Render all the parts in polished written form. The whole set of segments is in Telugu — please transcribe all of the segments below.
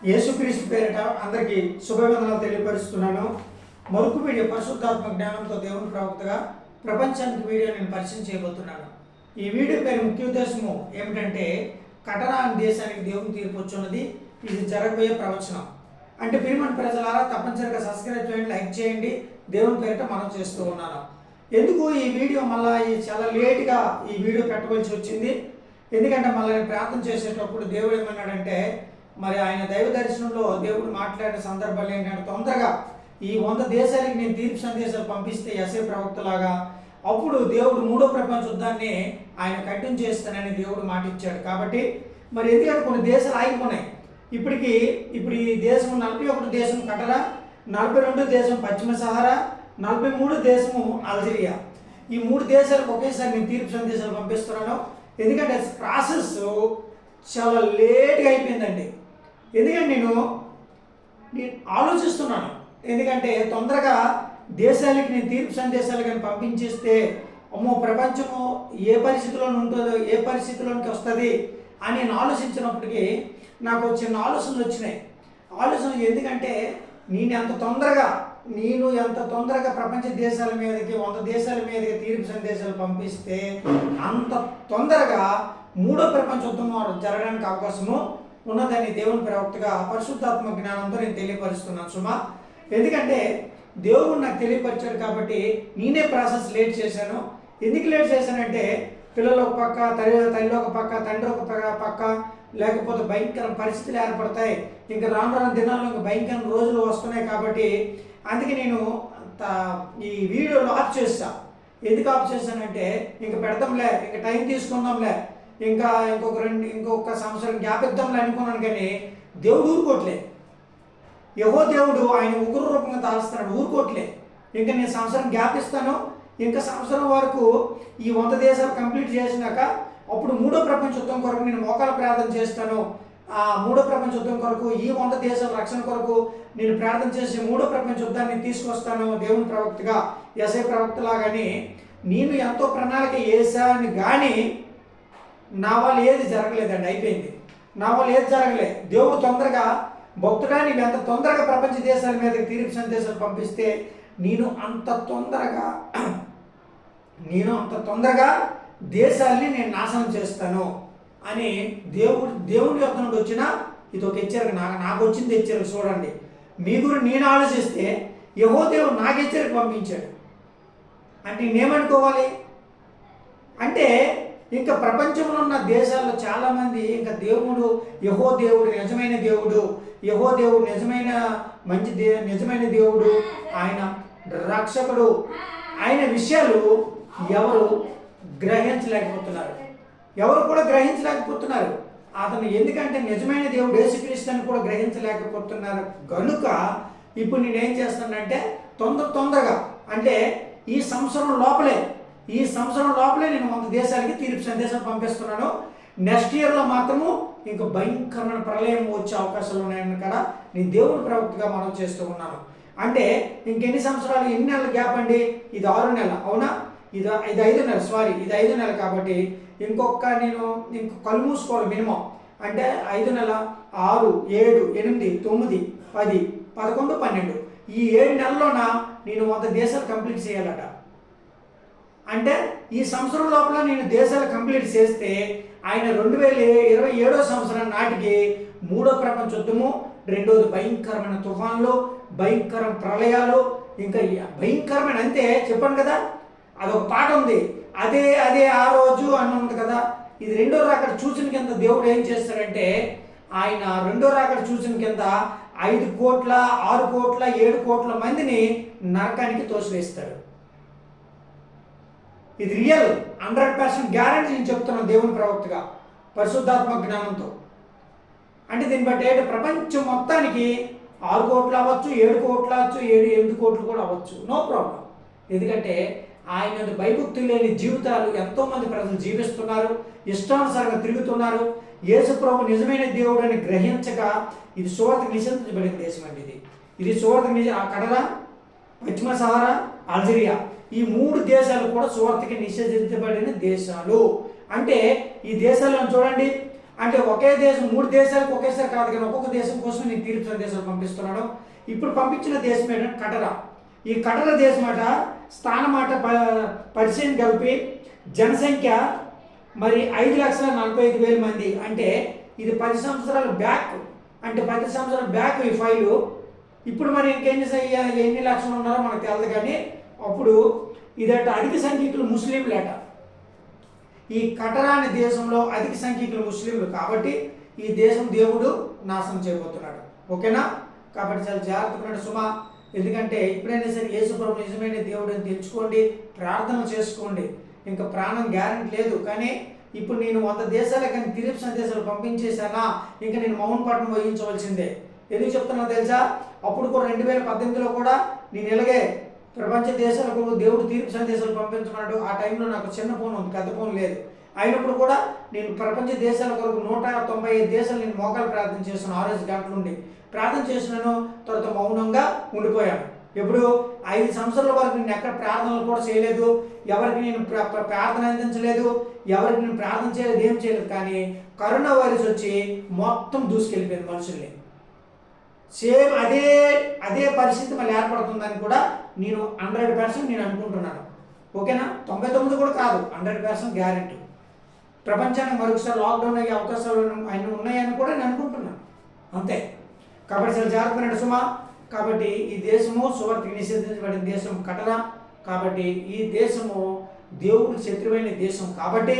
యేసుక్రీస్తు పేరిట అందరికీ శుభవందనాలు తెలియపరుస్తున్నాను. మరొక వీడియో పరిశుద్ధాత్మ జ్ఞానంతో దేవుని ప్రవక్తగా ప్రపంచానికి వీడియో నేను పరిచయం చేయబోతున్నాను. ఈ వీడియో పేరు ముఖ్య ఉద్దేశము ఏమిటంటే కటరా అనే దేశానికి దేవుని తీర్పు వచ్చున్నది. ఇది జరగబోయే ప్రవచనం. అంటే ప్రియమైన ప్రజలారా తప్పనిసరిగా సబ్స్క్రైబ్ చేయండి, లైక్ చేయండి. దేవుని పేరిట మనం చేస్తూ ఉన్నాను. ఎందుకు ఈ వీడియో మళ్ళీ చాలా లేట్గా ఈ వీడియో పెట్టవలసి వచ్చింది? ఎందుకంటే మళ్ళీ నేను ప్రార్థన చేసేటప్పుడు దేవుడు ఏమన్నాడంటే, మరి ఆయన దైవ దర్శనంలో దేవుడు మాట్లాడిన సందర్భాలు ఏంటంటే, తొందరగా ఈ 100 దేశాలకి నేను తీర్పు సందేశాలు పంపిస్తే యెషయా ప్రవక్తలాగా అప్పుడు దేవుడు 3వ ప్రపంచ యుద్ధాన్ని ఆయన కంటిన్యూ చేస్తానని దేవుడు మాట ఇచ్చాడు. కాబట్టి మరి ఎందుకంటే కొన్ని దేశాలు ఆగిపోయినాయి. ఇప్పుడు ఈ దేశం 41 దేశం కటరా, 42 దేశం పశ్చిమ సహారా, 43 దేశము అల్జీరియా. ఈ 3 దేశాలకు ఒకేసారి నేను తీర్పు సందేశాలు పంపిస్తున్నాను. ఎందుకంటే ప్రాసెస్ చాలా లేట్గా అయిపోయిందండి. ఎందుకంటే నేను ఆలోచిస్తున్నాను. ఎందుకంటే తొందరగా దేశాలకి నేను తీర్పు సందేశాలు కానీ పంపించేస్తే అమ్మో ప్రపంచము ఏ పరిస్థితిలో ఉంటుందో, ఏ పరిస్థితిలోనికి వస్తుంది అని నేను ఆలోచించినప్పటికీ నాకు చిన్న ఆలోచనలు వచ్చినాయి. ఎందుకంటే నేను ఎంత తొందరగా ప్రపంచ దేశాల మీదకి 100 దేశాల మీదకి తీర్పు సందేశాలు పంపిస్తే అంత తొందరగా 3వ ప్రపంచ యుద్ధం జరగడానికి అవకాశము ఉన్నదని దేవుని ప్రవక్తగా పరిశుద్ధాత్మ జ్ఞానంతో నేను తెలియపరుస్తున్నాను సుమా. ఎందుకంటే దేవుడు నాకు తెలియపరిచాడు కాబట్టి నేనే ప్రాసెస్ లేట్ చేశాను. ఎందుకు లేట్ చేశానంటే పిల్లలు ఒక పక్క, తల్లి ఒక పక్క, తండ్రి ఒక పక్క, లేకపోతే భయంకర పరిస్థితులు ఏర్పడతాయి. ఇంకా రాను దినాల్లో ఇంకా భయంకర రోజులు వస్తున్నాయి. కాబట్టి అందుకే నేను ఈ వీడియోలో ఆఫ్ చేస్తా. ఎందుకు ఆఫ్ చేశానంటే ఇంక పెడతాంలే, ఇంకా టైం తీసుకుందాంలే, ఇంకొక సంవత్సరం గ్యాప్ ఇద్దాంలే అనుకున్నాను. కానీ దేవుడు ఊరుకోవట్లే. దేవుడు ఆయన ఉగ్ర రూపంగా తాలుస్తున్నాడు, ఊరుకోవట్లే. ఇంకా నేను సంవత్సరం గ్యాప్ ఇస్తాను. ఇంకా సంవత్సరం వరకు ఈ 100 దేశాలు కంప్లీట్ చేసినాక అప్పుడు 3వ ప్రపంచ యుద్ధం కొరకు నేను మోకాల ప్రార్థన చేస్తాను. ఆ 3వ ప్రపంచ యుద్ధం కొరకు, ఈ 100 దేశాల రక్షణ కొరకు నేను ప్రార్థన చేసి 3వ ప్రపంచ యుద్ధాన్ని తీసుకొస్తాను. దేవుని ప్రవక్తగా, యెషయా ప్రవక్తలాగాని నేను ఎంతో ప్రణాళిక వేసాను. కానీ నా వల్ల ఏది జరగలేదండి. అయిపోయింది. నా వల్ల ఏది జరగలేదు. దేవుడు తొందరగా భక్తుడా నీవు ఎంత తొందరగా ప్రపంచ దేశాల మీదకి తీర్పు సందేశాలు పంపిస్తే నేను అంత తొందరగా దేశాల్ని నేను నాశనం చేస్తాను అని దేవుని యొక్క నుండి వచ్చిన ఇది ఒక హెచ్చరిక. నాకు వచ్చింది హెచ్చరిక. చూడండి, మీ గురించి నేను ఆలోచిస్తే దేవుడు నాకు హెచ్చరిక పంపించాడు. అంటే నేనేమనుకోవాలి అంటే ఇంకా ప్రపంచంలో ఉన్న దేశాల్లో చాలామంది ఇంకా దేవుడు నిజమైన దేవుడు, నిజమైన నిజమైన దేవుడు, ఆయన రక్షకుడు, ఆయన విషయాలు ఎవరు కూడా గ్రహించలేకపోతున్నారు. అతను ఎందుకంటే నిజమైన దేవుడు యేసుక్రీస్తుని కూడా గ్రహించలేకపోతున్నారు. కనుక ఇప్పుడు నేనేం చేస్తానంటే తొందరగా అంటే ఈ సంవత్సరం లోపలే నేను 100 దేశాలకి తీర్పు సందేశాలు పంపిస్తున్నాను. నెక్స్ట్ ఇయర్లో మాత్రము ఇంకా భయంకరమైన ప్రళయం వచ్చే అవకాశాలు ఉన్నాయని కదా నేను దేవుని ప్రవక్తగా మనం చేస్తూ ఉన్నాను. అంటే ఇంకెన్ని సంవత్సరాలు, ఎన్ని నెలల గ్యాప్ అండి? ఇది 6 నెలలు, అవునా? ఇది 5 నెలలు, ఇది 5 నెలలు. కాబట్టి నేను కళ్ళు మూసుకోవాలి మినిమం. అంటే 5 నెలల 6, 7, 8, 9, 10, 11, 12 ఈ 7 నెలల్లోన నేను 100 దేశాలు కంప్లీట్ చేయాలట. అంటే ఈ సంవత్సరం లోపల నేను దేశాలు కంప్లీట్ చేస్తే ఆయన 2027వ సంవత్సరం నాటికి 3వ ప్రపంచ యుద్ధము, 2వది భయంకరమైన తుఫాన్లు, భయంకర ప్రళయాలు, ఇంకా భయంకరమైన, అంతే చెప్పాను కదా. అదొక పాట ఉంది, అదే ఆ రోజు అని ఉంది కదా. ఇది 2వ రాకడ సూచన కింద దేవుడు ఏం చేస్తాడంటే ఆయన 2వ రాకడ సూచన కింద 5 కోట్ల, 6 కోట్ల, 7 కోట్ల మందిని నరకానికి తోసివేస్తాడు. ఇది రియల్, 100% గ్యారెంటీ నేను చెప్తున్నాను దేవుని ప్రవక్తగా పరిశుద్ధాత్మ జ్ఞానంతో. అంటే దీన్ని బట్టి ప్రపంచం మొత్తానికి 6 కోట్లు అవ్వచ్చు, 7 కోట్లు అవ్వచ్చు, 8 కోట్లు కూడా అవ్వచ్చు, నో ప్రాబ్లం. ఎందుకంటే ఆయన భయభక్తి లేని జీవితాలు ఎంతోమంది ప్రజలు జీవిస్తున్నారు, ఇష్టానుసారంగా తిరుగుతున్నారు. యేసు ప్రభు నిజమైన దేవుడు అని గ్రహించక ఇది సువార్తకు నిషేధించబడిన దేశం అండి. ఇది సువార్తకు కటరా, పశ్చిమ సహారా, అల్జీరియా ఈ 3 దేశాలు కూడా సువార్తకి నిషేధించబడిన దేశాలు. అంటే ఈ దేశాలను చూడండి, అంటే ఒకే దేశం 3 దేశాలకు ఒకేసారి కాదు కానీ ఒక్కొక్క దేశం కోసం నేను తీర్పు సందేశాలు పంపిస్తున్నాడు. ఇప్పుడు పంపించిన దేశం ఏంటంటే కటర. ఈ కటర దేశం అట స్థానమాట పరిచయం కలిపి జనసంఖ్య మరి 5,45,000 మంది. అంటే ఇది 10 సంవత్సరాల బ్యాక్, అంటే 10 సంవత్సరాల బ్యాక్ ఈ ఫైలు. ఇప్పుడు మరి ఇంకేం చేసాయి, ఎన్ని లక్షలు ఉన్నారో మనకు తెలియదు కానీ అప్పుడు ఇదట అధిక సంఖ్యకులు ముస్లింలట. ఈ కటరా అనే దేశంలో అధిక సంఖ్యకులు ముస్లింలు కాబట్టి ఈ దేశం దేవుడు నాశనం చేయబోతున్నాడు. ఓకేనా? కాబట్టి చాలా జాగ్రత్తగా సుమా. ఎందుకంటే ఎప్పుడైనా సరే యేసు ప్రభు నిజమైన దేవుడు అని తెలుసుకోండి, ప్రార్థన చేసుకోండి. ఇంకా ప్రాణం గ్యారెంటీ లేదు. కానీ ఇప్పుడు నేను 100 దేశాలకు కానీ తీర్పు సందేశాలు పంపించేశానా, ఇంకా నేను మౌనపాఠం వహించవలసిందే. ఎందుకు చెప్తున్నా తెలుసా? అప్పుడు కూడా 2018లో కూడా నేను ఇలాగే ప్రపంచ దేశాలకు దేవుడు తీర్పు సందేశాలు పంపించుకున్నాడు. ఆ టైంలో నాకు చిన్న ఫోన్ ఉంది, పెద్ద ఫోన్ లేదు. అయినప్పుడు కూడా నేను ప్రపంచ దేశాల కొరకు 195 దేశాలు నేను మోకాలు ప్రార్థన చేస్తున్నాను. 6 గంటల నుండి ప్రార్థన చేస్తున్నాను. తర్వాత మౌనంగా ఉండిపోయాను. ఎప్పుడు 5 సంవత్సరాల వరకు నేను ఎక్కడ ప్రార్థనలు కూడా చేయలేదు, ఎవరికి నేను ప్రార్థన అందించలేదు, ఎవరికి నేను ప్రార్థన చేయలేదు, ఏం చేయలేదు. కానీ కరోనా వైరస్ వచ్చి మొత్తం దూసుకెళ్ళిపోయింది మనుషుల్ని. సేమ్ అదే పరిస్థితి మళ్ళీ ఏర్పడుతుందని కూడా నేను 100% నేను అనుకుంటున్నాను. ఓకేనా? 99 కూడా కాదు, 100% గ్యారెంటీ. ప్రపంచానికి మరొకసారి లాక్డౌన్ అయ్యే అవకాశాలు అన్నీ ఉన్నాయని కూడా నేను అనుకుంటున్నాను. అంతే. కాబట్టి చాలా జాగ్రత్తగా సుమా. కాబట్టి ఈ దేశము సువార్తకి నిషేధించబడిన దేశం కటరా. కాబట్టి ఈ దేశము దేవుడికి శత్రువైన దేశం. కాబట్టి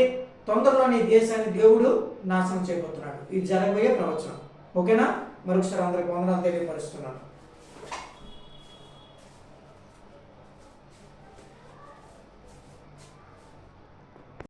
తొందరలోని ఈ దేశాన్ని దేవుడు నాశనం చేయబోతున్నాడు. ఇది జరగబోయే ప్రవచనం. ఓకేనా? మరొకసారి అందరికి వందనాలు తెలియపరుస్తున్నాను.